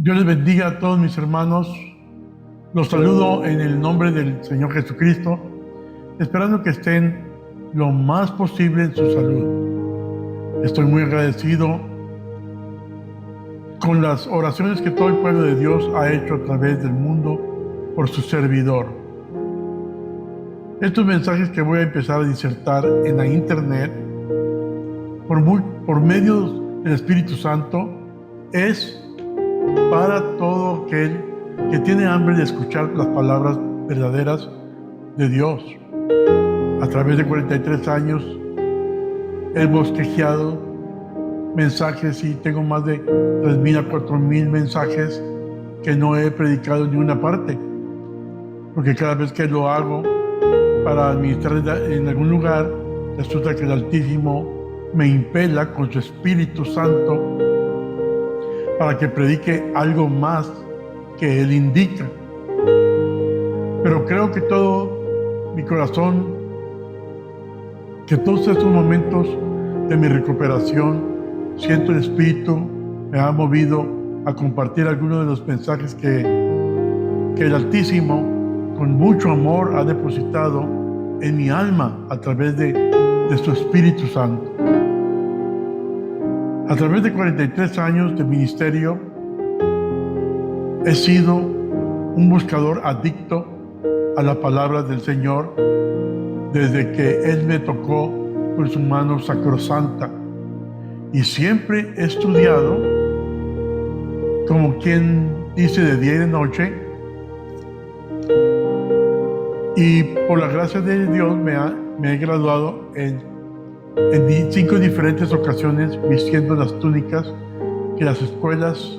Dios les bendiga a todos mis hermanos. Los saludo en el nombre del Señor Jesucristo, esperando que estén lo más posible en su salud. Estoy muy agradecido con las oraciones que todo el pueblo de Dios ha hecho a través del mundo por su servidor. Estos mensajes que voy a empezar a disertar en la internet por medio del Espíritu Santo es para todo aquel que tiene hambre de escuchar las palabras verdaderas de Dios. A través de 43 años he bosquejeado mensajes y tengo más de 3,000 a 4,000 mensajes que no he predicado en ninguna parte, porque cada vez que lo hago para administrar en algún lugar, resulta que el Altísimo me impela con su Espíritu Santo para que predique algo más que Él indica. Pero creo que todo mi corazón, que todos estos momentos de mi recuperación, siento el Espíritu me ha movido a compartir algunos de los mensajes que el Altísimo con mucho amor ha depositado en mi alma a través de su Espíritu Santo. A través de 43 años de ministerio, he sido un buscador adicto a la palabra del Señor desde que Él me tocó con su mano sacrosanta. Y siempre he estudiado, como quien dice, de día y de noche. Y por la gracia de Dios me he graduado en 5 diferentes ocasiones vistiendo las túnicas que las escuelas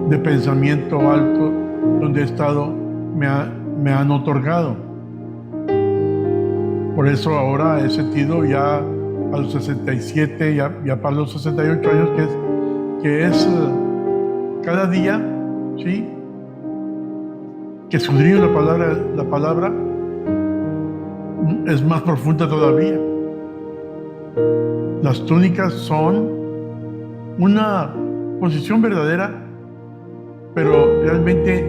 de pensamiento alto donde he estado me han otorgado. Por eso ahora he sentido ya a los 67, ya para los 68 años, que es cada día, ¿sí?, que escudriño la palabra es más profunda todavía. Las túnicas son una posición verdadera, pero realmente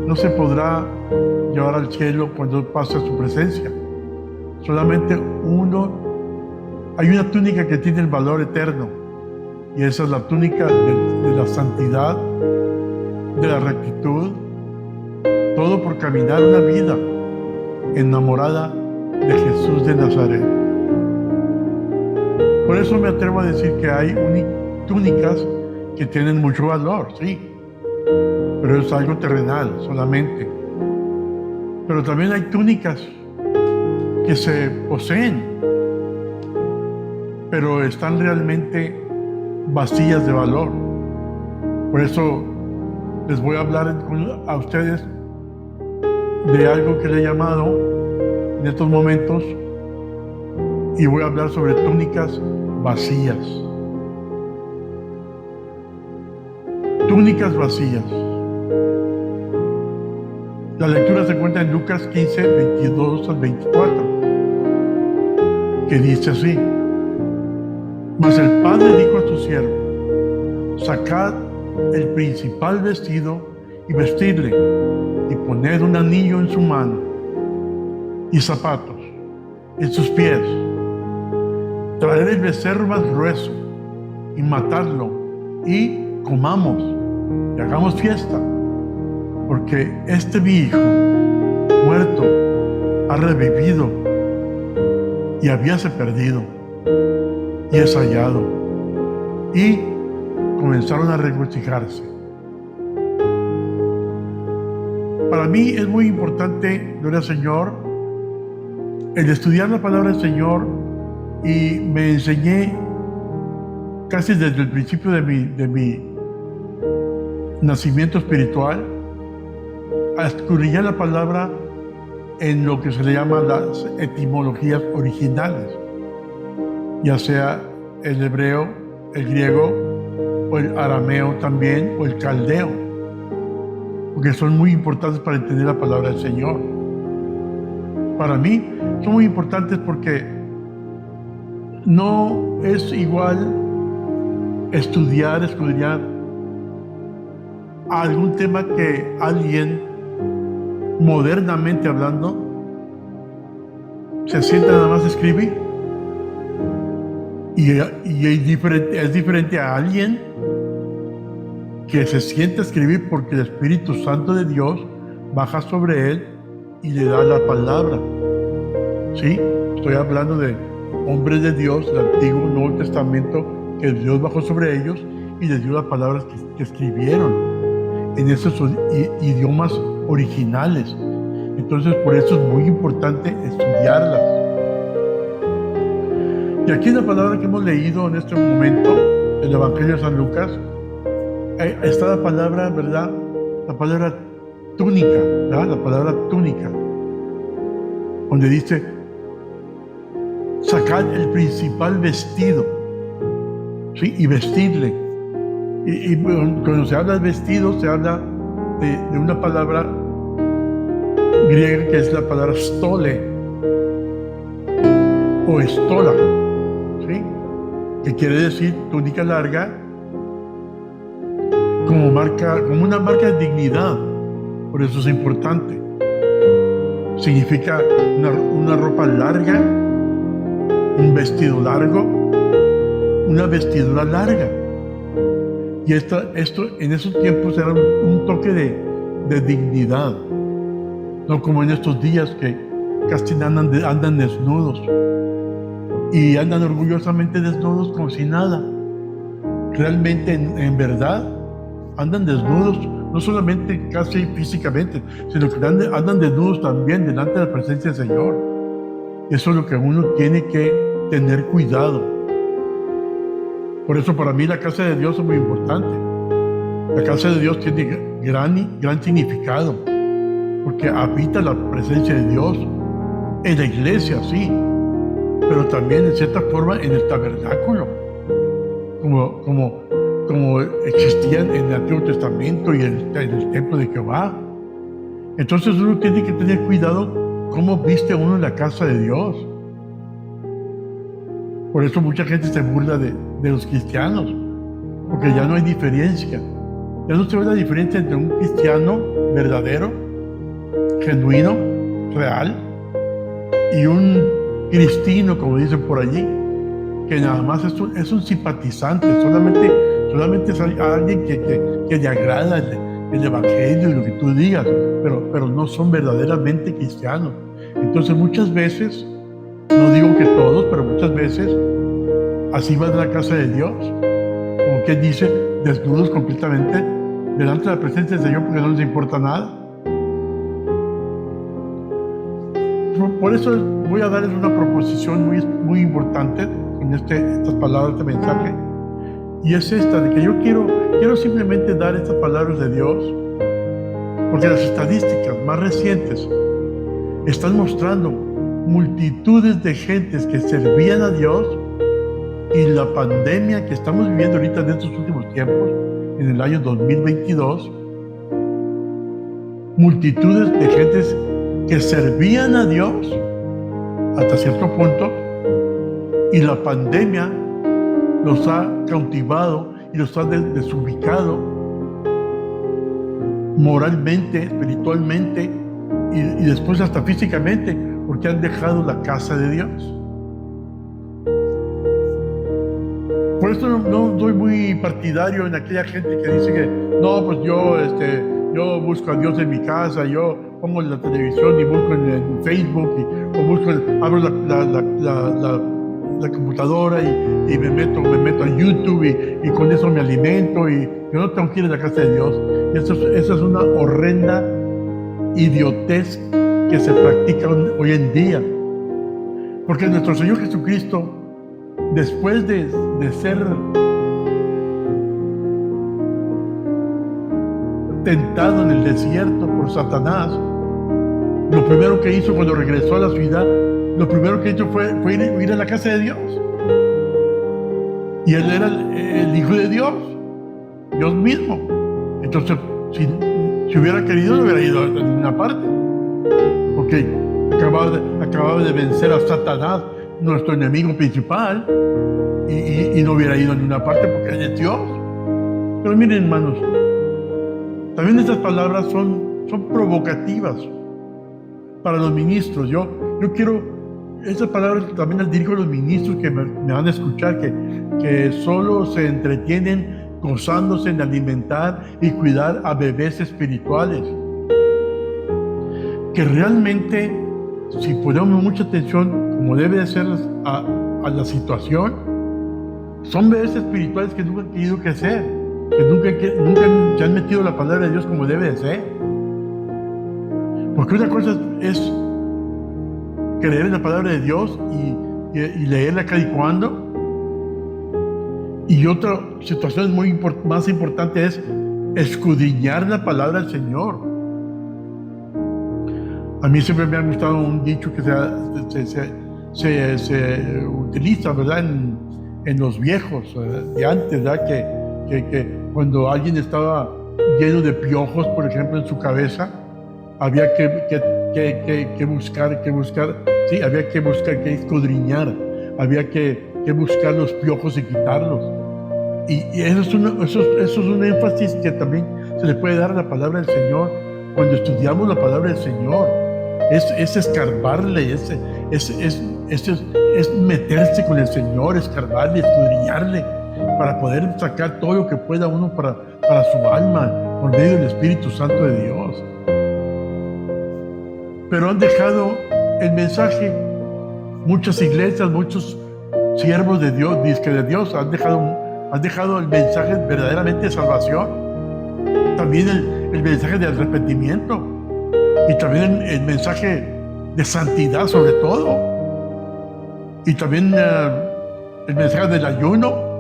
no se podrá llevar al cielo cuando pase a su presencia. Solamente hay una túnica que tiene el valor eterno, y esa es la túnica de la santidad, de la rectitud, todo por caminar una vida enamorada de Jesús de Nazaret. Por eso me atrevo a decir que hay túnicas que tienen mucho valor, sí, pero es algo terrenal solamente. Pero también hay túnicas que se poseen, pero están realmente vacías de valor. Por eso les voy a hablar a ustedes de algo que le he llamado en estos momentos, y voy a hablar sobre túnicas vacías. Túnicas vacías. La lectura se encuentra en Lucas 15, 22 al 24, que dice así: Mas el padre dijo a su siervo: Sacad el principal vestido y vestidle, y poned un anillo en su mano y zapatos en sus pies. Traed el becerro más grueso y matadlo, y comamos y hagamos fiesta, porque este mi hijo muerto ha revivido, y habíase perdido y es hallado. Y comenzaron a regocijarse. Para mí es muy importante, gloria al Señor, el estudiar la palabra del Señor, y me enseñé casi desde el principio de mi nacimiento espiritual a escudriñar la palabra en lo que se le llama las etimologías originales, ya sea el hebreo, el griego, o el arameo también, o el caldeo, porque son muy importantes para entender la palabra del Señor. Para mí son muy importantes porque no es igual escudriñar a algún tema que alguien, modernamente hablando, se sienta nada más a escribir. Y es diferente a alguien que se siente a escribir porque el Espíritu Santo de Dios baja sobre él y le da la palabra. ¿Sí? Estoy hablando de hombres de Dios del Antiguo y Nuevo Testamento, que Dios bajó sobre ellos y les dio las palabras que escribieron en esos idiomas originales. Entonces, por eso es muy importante estudiarlas. Y aquí en la palabra que hemos leído en este momento, el Evangelio de San Lucas, está la palabra, ¿verdad? La palabra túnica, ¿verdad? La palabra túnica, donde dice, sacar el principal vestido, ¿sí? Y vestirle. Y cuando se habla de vestido, se habla de una palabra griega que es la palabra stole o estola, ¿sí? Que quiere decir túnica larga, como una marca de dignidad. Por eso es importante. Significa una ropa larga, un vestido largo, una vestidura larga. Y esto en esos tiempos era un toque de dignidad. No como en estos días que casi andan desnudos. Y andan orgullosamente desnudos como si nada. Realmente, en verdad, andan desnudos, no solamente casi físicamente, sino que andan desnudos también delante de la presencia del Señor. Eso es lo que uno tiene que tener cuidado. Por eso para mí la casa de Dios es muy importante. La casa de Dios tiene gran significado, porque habita la presencia de Dios en la iglesia, sí, pero también en cierta forma en el tabernáculo, como existían en el Antiguo Testamento y en el templo de Jehová. Entonces uno tiene que tener cuidado cómo viste uno en la casa de Dios. Por eso mucha gente se burla de los cristianos, porque ya no hay diferencia. Ya no se ve la diferencia entre un cristiano verdadero, genuino, real, y un cristino, como dicen por allí, que nada más es un simpatizante, solamente es alguien que le agrada el evangelio y lo que tú digas, pero no son verdaderamente cristianos. Entonces muchas veces, no digo que todos, pero muchas veces así van a la casa de Dios, como que dice, desnudos completamente delante de la presencia del Señor porque no les importa nada. Por eso voy a darles una proposición muy importante con estas palabras de mensaje, y es esta, de que yo quiero simplemente dar estas palabras de Dios, porque las estadísticas más recientes están mostrando multitudes de gentes que servían a Dios, y la pandemia que estamos viviendo ahorita en estos últimos tiempos, en el año 2022, multitudes de gentes que servían a Dios hasta cierto punto, y la pandemia los ha cautivado y los ha desubicado moralmente, espiritualmente y después hasta físicamente, porque han dejado la casa de Dios. Por eso no soy muy partidario en aquella gente que dice que no, pues yo busco a Dios en mi casa, yo pongo la televisión y busco en Facebook, abro la computadora y me meto a YouTube y con eso me alimento, y yo no tengo que ir a la casa de Dios. Esa es una horrenda idiotez que se practica hoy en día, porque nuestro Señor Jesucristo, después de ser tentado en el desierto por Satanás, lo primero que hizo cuando regresó a la ciudad, lo primero que hizo fue ir a la casa de Dios. Y él era el Hijo de Dios, Dios mismo. Entonces, si hubiera querido, no hubiera ido a ninguna parte, porque acababa de vencer a Satanás, nuestro enemigo principal, y no hubiera ido a ninguna parte porque él es Dios. Pero miren, hermanos, También estas palabras son provocativas para los ministros. Yo quiero, estas palabras también las dirijo a los ministros que me van a escuchar, que solo se entretienen gozándose en alimentar y cuidar a bebés espirituales. Que realmente, si ponemos mucha atención, como debe de ser a la situación, son bebés espirituales que nunca han querido crecer, que nunca se han metido la palabra de Dios como debe de ser. Porque una cosa es creer en la palabra de Dios y leerla cada y cuando. Y otra situación más importante es escudriñar la palabra del Señor. A mí siempre me ha gustado un dicho que se utiliza, ¿verdad?, en los viejos de antes, ¿verdad?, que cuando alguien estaba lleno de piojos, por ejemplo, en su cabeza, había que buscar, sí, había que buscar, que escudriñar, había que buscar los piojos y quitarlos. Y eso es un énfasis que también se le puede dar a la palabra del Señor. Cuando estudiamos la palabra del Señor, es escarbarle, es meterse con el Señor, escarbarle, escudriñarle, para poder sacar todo lo que pueda uno para su alma, por medio del Espíritu Santo de Dios. Pero han dejado el mensaje, muchas iglesias, muchos siervos de Dios, disque de Dios, han dejado el mensaje verdaderamente de salvación, también el mensaje de arrepentimiento, y también el mensaje de santidad sobre todo, y también el mensaje del ayuno,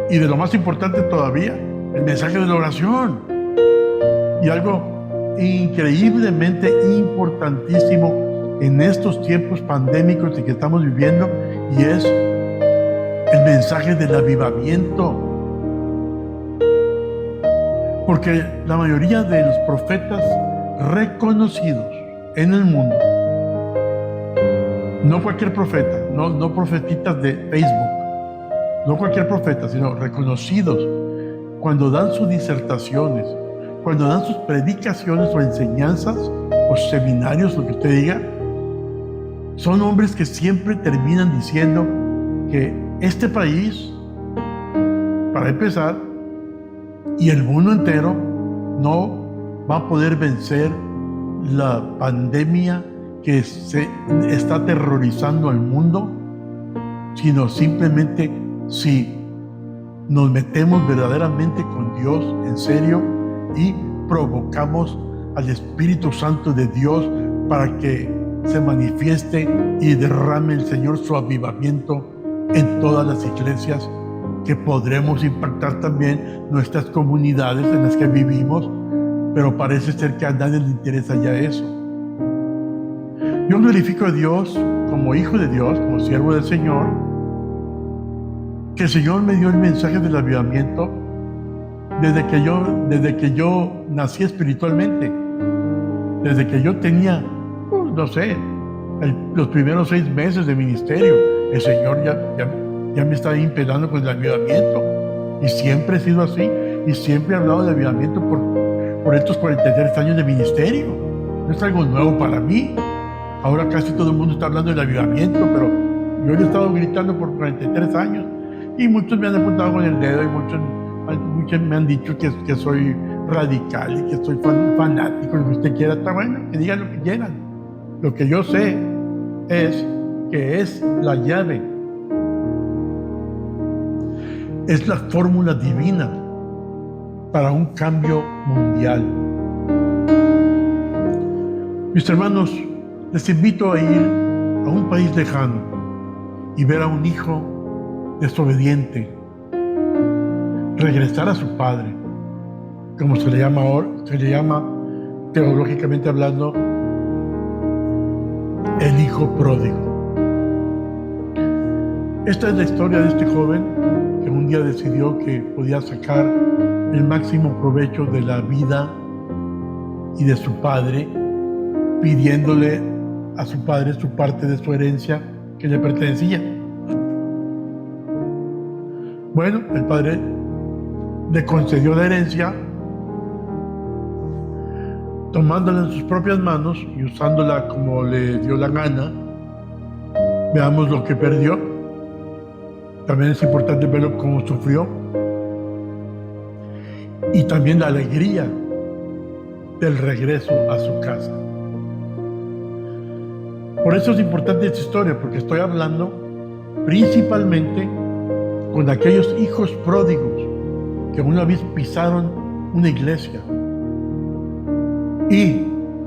y de lo más importante todavía, el mensaje de la oración. Y algo increíblemente importantísimo en estos tiempos pandémicos que estamos viviendo, y es el mensaje del avivamiento. Porque la mayoría de los profetas reconocidos en el mundo, no cualquier profeta, no profetitas de Facebook, no cualquier profeta, sino reconocidos, cuando dan sus disertaciones, cuando dan sus predicaciones o enseñanzas o seminarios, lo que usted diga, son hombres que siempre terminan diciendo que este país, para empezar, y el mundo entero, no va a poder vencer la pandemia que se está aterrorizando al mundo, sino simplemente si nos metemos verdaderamente con Dios en serio y provocamos al Espíritu Santo de Dios para que se manifieste y derrame el Señor su avivamiento en todas las iglesias, que podremos impactar también nuestras comunidades en las que vivimos, pero parece ser que a nadie le interesa ya eso. Yo glorifico a Dios como hijo de Dios, como siervo del Señor, que el Señor me dio el mensaje del avivamiento desde que yo nací espiritualmente, desde que yo tenía, no sé, los primeros 6 meses de ministerio. El Señor ya me está impelando con el avivamiento, y siempre he sido así, y siempre he hablado de avivamiento por estos 43 años de ministerio. No es algo nuevo para mí. Ahora casi todo el mundo está hablando del avivamiento, pero yo lo he estado gritando por 43 años, y muchos me han apuntado con el dedo, y muchos me han dicho que soy radical y que soy fanático, lo que usted quiera. Está bueno, que digan lo que quieran. Lo que yo sé es que es la llave, es la fórmula divina para un cambio mundial. Mis hermanos, les invito a ir a un país lejano y ver a un hijo desobediente regresar a su padre, como se le llama ahora, teológicamente hablando, el hijo pródigo. Esta es la historia de este joven que un día decidió que podía sacar el máximo provecho de la vida y de su padre, pidiéndole a su padre su parte de su herencia que le pertenecía. Bueno, el padre le concedió la herencia, tomándola en sus propias manos y usándola como le dio la gana. Veamos lo que perdió. También es importante ver cómo sufrió. Y también la alegría del regreso a su casa. Por eso es importante esta historia, porque estoy hablando principalmente con aquellos hijos pródigos que una vez pisaron una iglesia y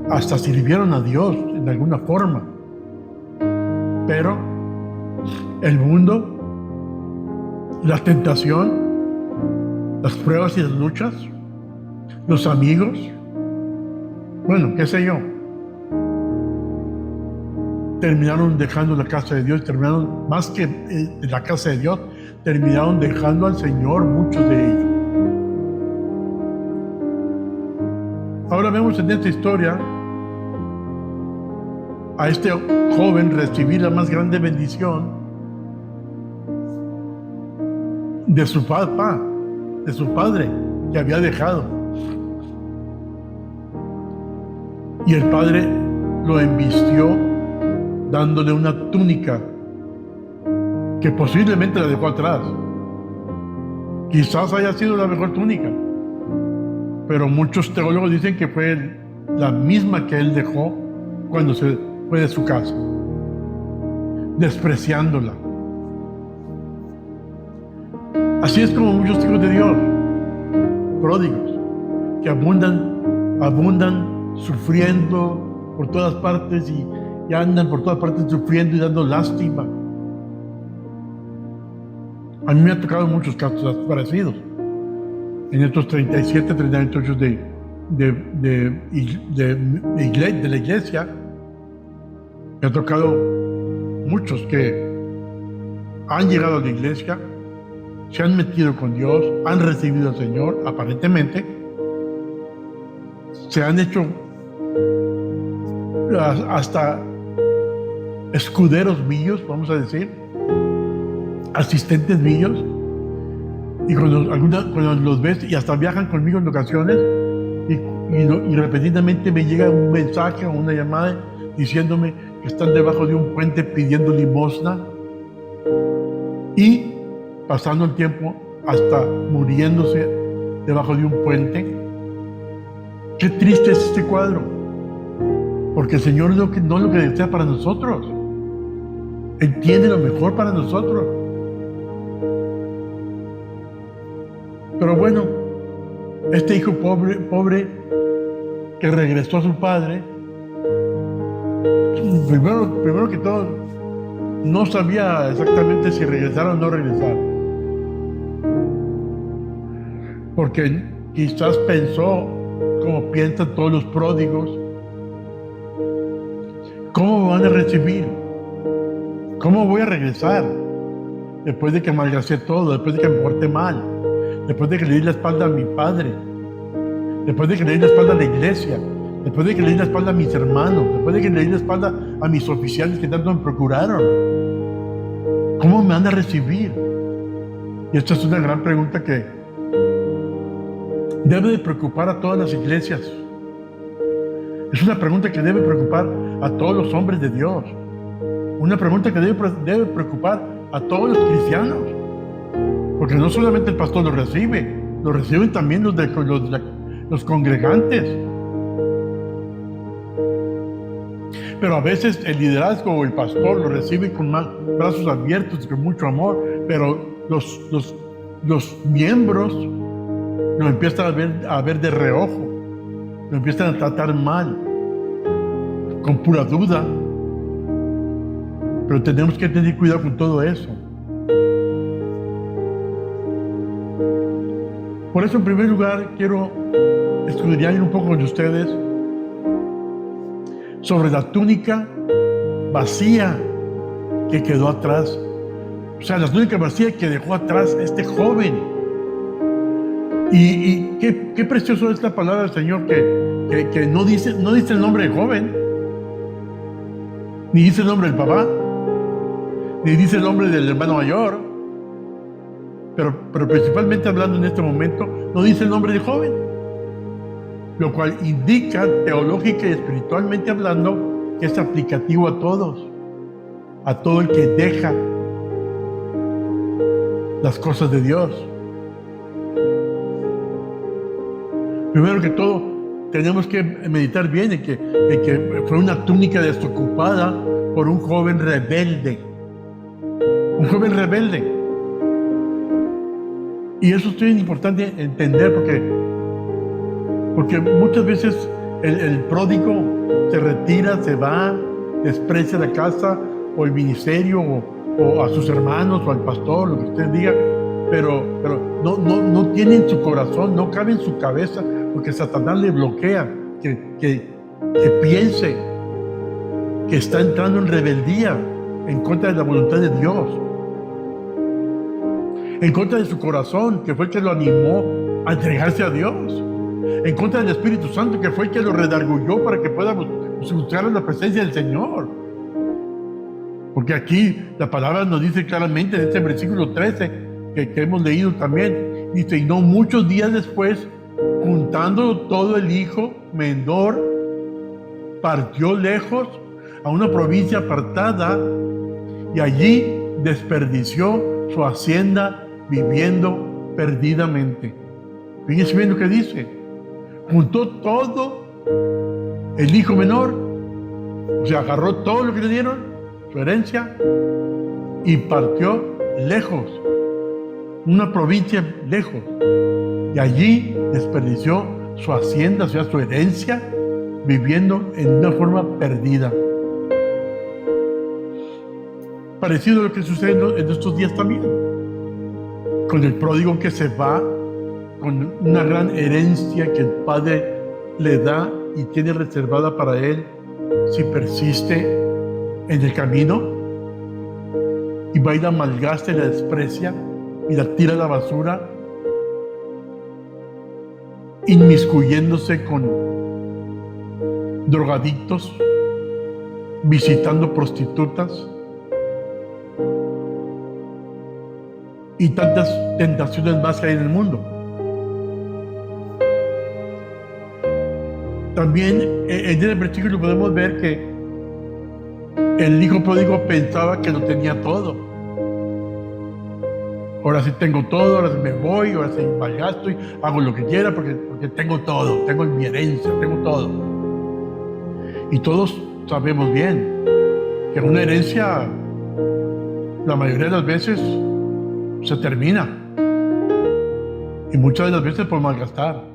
hasta sirvieron a Dios en alguna forma. Pero el mundo, la tentación, las pruebas y las luchas, los amigos, bueno, qué sé yo, terminaron dejando la casa de Dios, terminaron, más que la casa de Dios, terminaron dejando al Señor, muchos de ellos. Ahora vemos en esta historia a este joven recibir la más grande bendición de su papá, de su padre, que había dejado. Y el padre lo embistió dándole una túnica que posiblemente la dejó atrás. Quizás haya sido la mejor túnica, pero muchos teólogos dicen que fue la misma que él dejó cuando se fue de su casa, despreciándola. Así es como muchos hijos de Dios, pródigos, que abundan sufriendo por todas partes y andan por todas partes sufriendo y dando lástima. A mí me ha tocado muchos casos parecidos. En estos 37, 38 años de la iglesia, me ha tocado muchos que han llegado a la iglesia, se han metido con Dios, han recibido al Señor, aparentemente, se han hecho hasta escuderos míos, vamos a decir, asistentes míos, y cuando los ves y hasta viajan conmigo en ocasiones y repetidamente me llega un mensaje o una llamada diciéndome que están debajo de un puente pidiendo limosna y pasando el tiempo hasta muriéndose debajo de un puente. Qué triste es este cuadro, porque el Señor no lo que desea para nosotros. Él tiene lo mejor para nosotros. Pero bueno, este hijo pobre que regresó a su padre, primero que todo, no sabía exactamente si regresar o no regresar. Porque quizás pensó, como piensan todos los pródigos, ¿cómo me van a recibir? ¿Cómo voy a regresar? Después de que malgasté todo, después de que me porté mal, después de que le di la espalda a mi padre, después de que le di la espalda a la iglesia, después de que le di la espalda a mis hermanos, después de que le di la espalda a mis oficiales que tanto me procuraron. ¿Cómo me van a recibir? Y esta es una gran pregunta que debe de preocupar a todas las iglesias. Es una pregunta que debe preocupar a todos los hombres de Dios. Una pregunta que debe preocupar a todos los cristianos. Porque no solamente el pastor lo reciben también los congregantes. Pero a veces el liderazgo o el pastor lo recibe con brazos abiertos y con mucho amor, pero los miembros lo empiezan a ver de reojo, lo empiezan a tratar mal, con pura duda. Pero tenemos que tener cuidado con todo eso. Por eso, en primer lugar, quiero escudriñar un poco con ustedes sobre la túnica vacía que quedó atrás. O sea, la túnica vacía que dejó atrás este joven. Y qué precioso es la palabra del Señor que no dice el nombre del joven, ni dice el nombre del papá, ni dice el nombre del hermano mayor, pero principalmente hablando en este momento, no dice el nombre del joven. lo cual indica teológica y espiritualmente hablando que es aplicativo a todos, a todo el que deja las cosas de Dios. Primero que todo, tenemos que meditar bien en que fue una túnica desocupada por un joven rebelde. Un joven rebelde. Y eso es bien importante entender porque muchas veces el pródigo se retira, se va, desprecia la casa o el ministerio o a sus hermanos o al pastor, lo que usted diga, pero no tiene en su corazón, no cabe en su cabeza, porque Satanás le bloquea que piense que está entrando en rebeldía en contra de la voluntad de Dios, en contra de su corazón, que fue el que lo animó a entregarse a Dios, en contra del Espíritu Santo, que fue el que lo redargulló para que pueda buscar la presencia del Señor. Porque aquí la palabra nos dice claramente en este versículo 13 que hemos leído también, dice: y no muchos días después, juntando todo el hijo menor, partió lejos a una provincia apartada y allí desperdició su hacienda viviendo perdidamente. Fíjense bien lo que dice: juntó todo el hijo menor, o sea, agarró todo lo que le dieron, su herencia, y partió lejos, una provincia lejos, y allí desperdició su hacienda, o sea, su herencia, viviendo en una forma perdida. Parecido a lo que sucede en estos días también, con el pródigo que se va con una gran herencia que el Padre le da y tiene reservada para él si persiste en el camino, y va y la malgasta y la desprecia y la tira a la basura, inmiscuyéndose con drogadictos, visitando prostitutas y tantas tentaciones más que hay en el mundo. También en el versículo podemos ver que el hijo pródigo pensaba que lo tenía todo. Ahora sí tengo todo, ahora sí me voy, ahora sí malgasto y hago lo que quiera porque tengo todo, tengo mi herencia, tengo todo. Y todos sabemos bien que una herencia, la mayoría de las veces, se termina. Y muchas de las veces por malgastar.